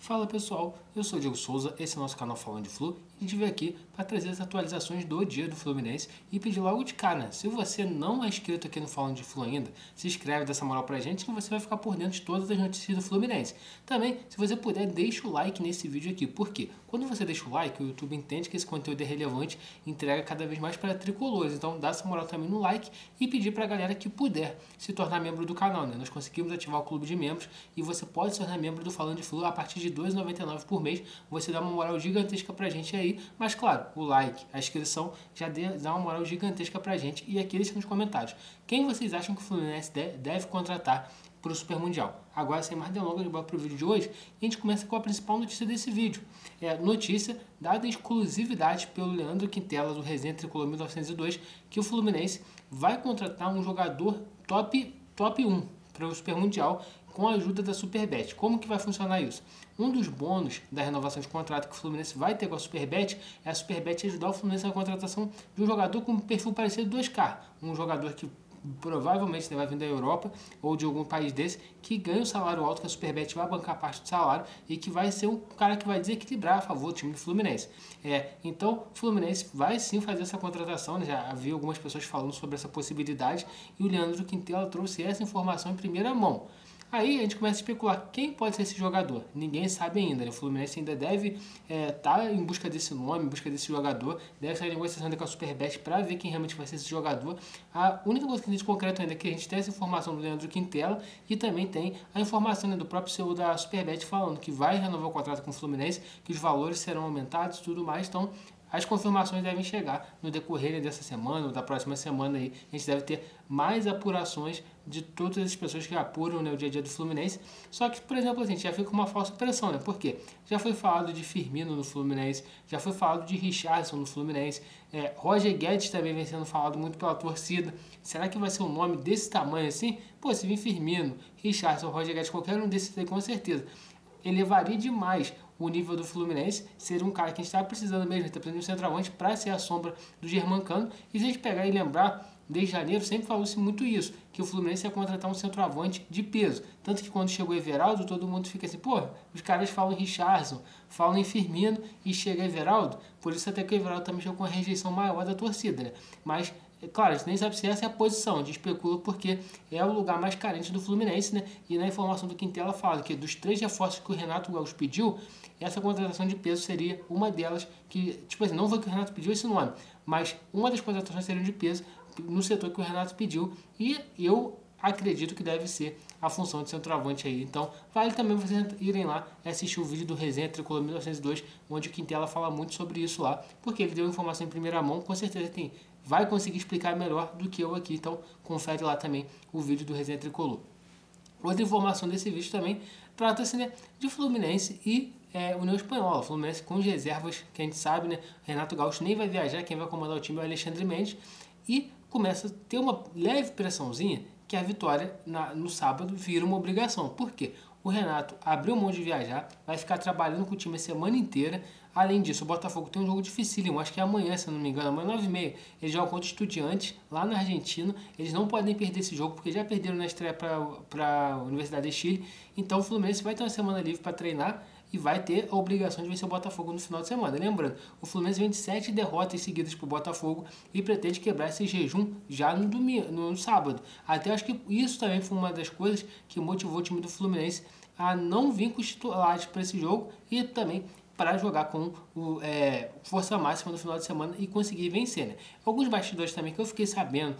Fala pessoal, eu sou o Diego Souza, esse é o nosso canal Falando de Flu e a gente veio aqui para trazer as atualizações do dia do Fluminense e pedir logo de cara, se você não é inscrito aqui no Falando de Flu ainda, se inscreve, dessa moral pra gente que você vai ficar por dentro de todas as notícias do Fluminense. Também, se você puder, deixa o like nesse vídeo aqui, porque quando você deixa o like, o YouTube entende que esse conteúdo é relevante e entrega cada vez mais para tricolores, então dá essa moral também no like e pedir pra galera que puder se tornar membro do canal, né? Nós conseguimos ativar o clube de membros e você pode se tornar membro do Falando de Flu a partir de R$ 2,99 por mês, você dá uma moral gigantesca pra gente aí, mas claro, o like, a inscrição já dá uma moral gigantesca pra gente e aqui deixa nos comentários. Quem vocês acham que o Fluminense deve contratar para o Super Mundial? Agora, sem mais delongas, a gente vai para o vídeo de hoje e a gente começa com a principal notícia desse vídeo. É notícia dada em exclusividade pelo Leandro Quintela, do Resenha Tricolor 1902, que o Fluminense vai contratar um jogador top 1 para o Super Mundial com a ajuda da Superbet. Como que vai funcionar isso? Um dos bônus da renovação de contrato que o Fluminense vai ter com a Superbet é a Superbet ajudar o Fluminense na contratação de um jogador com um perfil parecido do Oscar, um jogador que provavelmente vai vir da Europa ou de algum país desse, que ganha um salário alto, que a Superbet vai bancar parte do salário e que vai ser um cara que vai desequilibrar a favor do time do Fluminense. Então o Fluminense vai sim fazer essa contratação, né? Já havia algumas pessoas falando sobre essa possibilidade e o Leandro Quintela trouxe essa informação em primeira mão. Aí a gente começa a especular quem pode ser esse jogador. Ninguém sabe ainda, né? O Fluminense ainda deve estar em busca desse nome, em busca desse jogador. Deve estar em negociação com a Superbet para ver quem realmente vai ser esse jogador. A única coisa que a gente concreto ainda é que a gente tem essa informação do Leandro Quintela e também tem a informação, né, do próprio CEO da Superbet falando que vai renovar o contrato com o Fluminense, que os valores serão aumentados e tudo mais. Então as confirmações devem chegar no decorrer dessa semana ou da próxima semana aí. A gente deve ter mais apurações de todas as pessoas que apuram, né, o dia a dia do Fluminense. Só que, por exemplo, assim, a gente já fica com uma falsa impressão, né? Porque já foi falado de Firmino no Fluminense, já foi falado de Richarlison no Fluminense, Roger Guedes também vem sendo falado muito pela torcida. Será que vai ser um nome desse tamanho assim? Pô, se vir Firmino, Richarlison, Roger Guedes, qualquer um desses aí, com certeza elevaria demais o nível do Fluminense. Seria um cara que a gente está precisando mesmo, está precisando de um centroavante para ser a sombra do Germancano. E se a gente pegar e lembrar, desde janeiro sempre falou-se muito isso, que o Fluminense ia contratar um centroavante de peso. Tanto que quando chegou Everaldo, todo mundo fica assim, pô, os caras falam em Richarlison, falam em Firmino e chega Everaldo. Por isso até que o Everaldo também chegou com uma rejeição maior da torcida, né? Mas claro, a gente nem sabe se essa é a posição, a gente especula porque é o lugar mais carente do Fluminense, né? E na informação do Quintela fala que dos 3 reforços que o Renato Gaúcho pediu, essa contratação de peso seria uma delas, que, tipo assim, não foi que o Renato pediu esse nome, mas uma das contratações seria de peso no setor que o Renato pediu, e eu acredito que deve ser a função de centroavante aí. Então, vale também vocês irem lá assistir o vídeo do Resenha Tricolor 1902, onde o Quintela fala muito sobre isso lá, porque ele deu informação em primeira mão, com certeza vai conseguir explicar melhor do que eu aqui. Então, confere lá também o vídeo do Resenha Tricolor. Outra informação desse vídeo também trata-se, né, de Fluminense e União Espanhola. Fluminense com as reservas, que a gente sabe, né, Renato Gaúcho nem vai viajar, quem vai comandar o time é o Alexandre Mendes, e começa a ter uma leve pressãozinha que a vitória no sábado vira uma obrigação. Por quê? O Renato abriu mão de viajar, vai ficar trabalhando com o time a semana inteira. Além disso, o Botafogo tem um jogo dificílimo, acho que é amanhã, se não me engano, amanhã 9h30. Eles jogam contra Estudiantes, lá na Argentina. Eles não podem perder esse jogo, porque já perderam na estreia para a Universidade de Chile. Então o Fluminense vai ter uma semana livre para treinar e vai ter a obrigação de vencer o Botafogo no final de semana. Lembrando, o Fluminense vem de 7 derrotas seguidas para o Botafogo e pretende quebrar esse jejum já no sábado. Até acho que isso também foi uma das coisas que motivou o time do Fluminense a não vir com os titulares para esse jogo e também para jogar com força máxima no final de semana e conseguir vencer, né? Alguns bastidores também que eu fiquei sabendo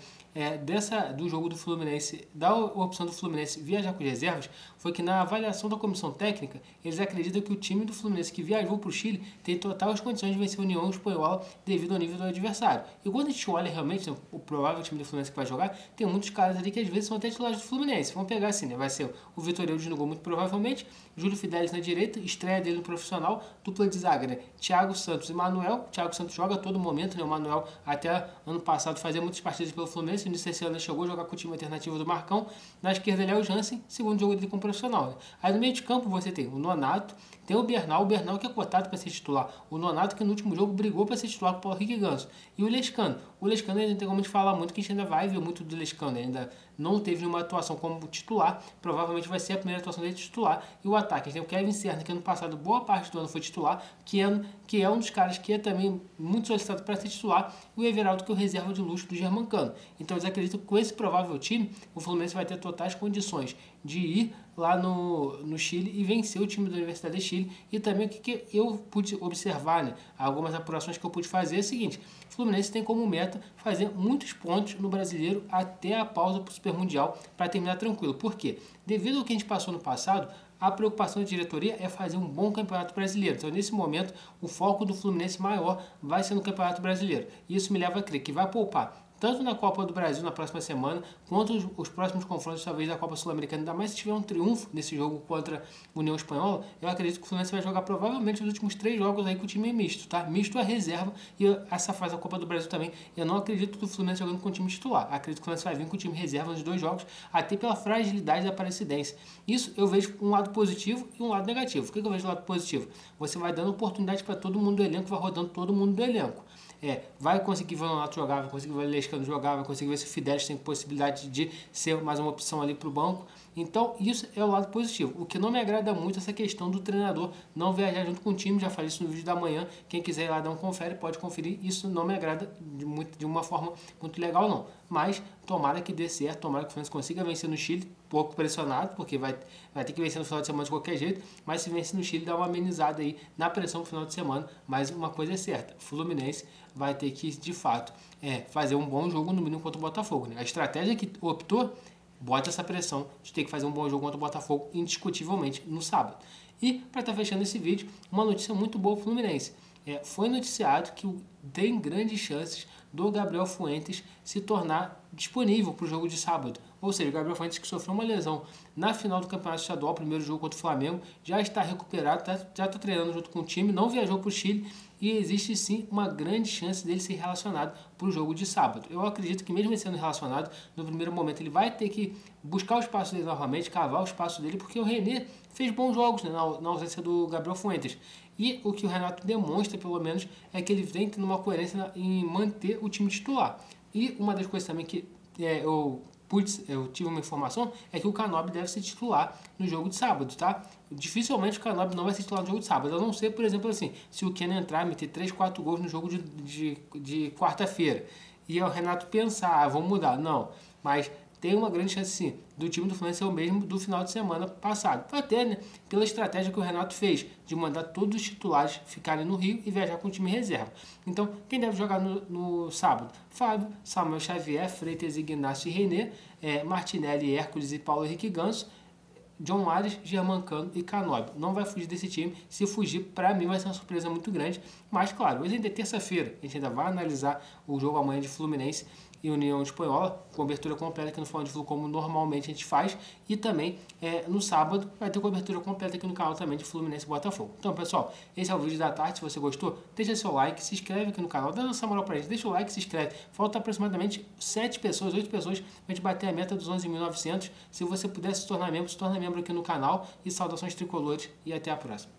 do jogo do Fluminense, da opção do Fluminense viajar com reservas, foi que na avaliação da comissão técnica, eles acreditam que o time do Fluminense que viajou para o Chile tem totais condições de vencer a União Espanhola devido ao nível do adversário. E quando a gente olha realmente, né, o provável time do Fluminense que vai jogar, tem muitos caras ali que às vezes são até titulares do Fluminense. Vamos pegar assim, né? Vai ser o Vitor Hugo no gol muito provavelmente, Júlio Fidelis na direita, estreia dele no profissional, dupla de zaga, né? Thiago Santos e Manuel. Thiago Santos joga a todo momento, né? O Manuel até ano passado fazia muitas partidas pelo Fluminense, no início desse ano chegou a jogar com o time alternativo do Marcão. Na esquerda ele é o Jansen, segundo jogo dele como profissional, né? Aí no meio de campo você tem o Nonato, tem o Bernal que é cotado para ser titular, o Nonato que no último jogo brigou para ser titular com o Paulo Henrique Ganso, e o Lescano. O Lescano ainda não tem como a gente falar muito, que a gente ainda vai ver muito do Lescano, ainda não teve nenhuma atuação como titular, provavelmente vai ser a primeira atuação dele titular. E o ataque, a gente tem o Kevin Serna, que ano passado boa parte do ano foi titular, que é um dos caras que é também muito solicitado para ser titular, e o Everaldo, que é o reserva de luxo do Germancano. Então eles acreditam que com esse provável time, o Fluminense vai ter totais condições de ir lá no Chile e vencer o time da Universidade de Chile. E também o que eu pude observar, né, algumas apurações que eu pude fazer é o seguinte: o Fluminense tem como meta fazer muitos pontos no Brasileiro até a pausa para o Super Mundial para terminar tranquilo. Por quê? Devido ao que a gente passou no passado, a preocupação da diretoria é fazer um bom Campeonato Brasileiro. Então, nesse momento, o foco do Fluminense maior vai ser no Campeonato Brasileiro. E isso me leva a crer que vai poupar tanto na Copa do Brasil na próxima semana, quanto os próximos confrontos, talvez, da Copa Sul-Americana. Ainda mais se tiver um triunfo nesse jogo contra a União Espanhola, eu acredito que o Fluminense vai jogar provavelmente os últimos 3 jogos aí com o time misto, tá? Misto a reserva, e essa fase da Copa do Brasil também, eu não acredito que o Fluminense jogando com o time titular. Acredito que o Fluminense vai vir com o time reserva nos 2 jogos, até pela fragilidade da Aparecidense. Isso eu vejo um lado positivo e um lado negativo. O que eu vejo do lado positivo? Você vai dando oportunidade para todo mundo do elenco, vai rodando todo mundo do elenco. Vai conseguir ver o Nonato jogar, vai conseguir ver o Lescano jogar, vai conseguir ver se o Fidelis tem possibilidade de ser mais uma opção ali para o banco. Então, isso é o lado positivo. O que não me agrada muito é essa questão do treinador não viajar junto com o time. Já falei isso no vídeo da manhã. Quem quiser ir lá dar um confere, pode conferir. Isso não me agrada de uma forma muito legal, não. Mas, tomara que dê certo, tomara que o Fluminense consiga vencer no Chile, pouco pressionado, porque vai ter que vencer no final de semana de qualquer jeito. Mas se vencer no Chile, dá uma amenizada aí na pressão no final de semana. Mas uma coisa é certa, o Fluminense vai ter que, de fato, fazer um bom jogo no mínimo contra o Botafogo, né? A estratégia que optou bota essa pressão de ter que fazer um bom jogo contra o Botafogo indiscutivelmente no sábado. E, para estar fechando esse vídeo, uma notícia muito boa para o Fluminense. Foi noticiado que tem grandes chances do Gabriel Fuentes se tornar disponível para o jogo de sábado. Ou seja, o Gabriel Fuentes, que sofreu uma lesão na final do Campeonato Estadual, primeiro jogo contra o Flamengo, já está recuperado, já está treinando junto com o time, não viajou para o Chile, e existe sim uma grande chance dele ser relacionado para o jogo de sábado. Eu acredito que mesmo ele sendo relacionado, no primeiro momento ele vai ter que buscar o espaço dele novamente, cavar o espaço dele, porque o René fez bons jogos, né, na ausência do Gabriel Fuentes. E o que o Renato demonstra, pelo menos, é que ele vem tendo uma coerência em manter o time titular. E uma das coisas também que eu tive uma informação, é que o Canóbio deve ser titular no jogo de sábado, tá? Dificilmente o Canóbio não vai ser titular no jogo de sábado, a não ser, por exemplo, assim, se o Keno entrar e meter 3, 4 gols no jogo de quarta-feira, e o Renato pensar, vamos mudar, não, mas tem uma grande chance, sim, do time do Fluminense ser o mesmo do final de semana passado. Até, né, pela estratégia que o Renato fez, de mandar todos os titulares ficarem no Rio e viajar com o time reserva. Então, quem deve jogar no sábado? Fábio, Samuel Xavier, Freitas, Ignacio e René, Martinelli, Hércules e Paulo Henrique Ganso, John Arias, Germancano e Canóbio. Não vai fugir desse time. Se fugir, para mim vai ser uma surpresa muito grande. Mas, claro, hoje ainda é terça-feira. A gente ainda vai analisar o jogo amanhã de Fluminense e União Espanhola, cobertura completa aqui no Falando de Flu, como normalmente a gente faz. E também, no sábado, vai ter cobertura completa aqui no canal também de Fluminense e Botafogo. Então, pessoal, esse é o vídeo da tarde. Se você gostou, deixa seu like, se inscreve aqui no canal, dá essa moral pra gente, deixa o like, se inscreve. Falta aproximadamente 7 pessoas, 8 pessoas, pra gente bater a meta dos 11.900. Se você puder se tornar membro aqui no canal. E saudações tricolores e até a próxima.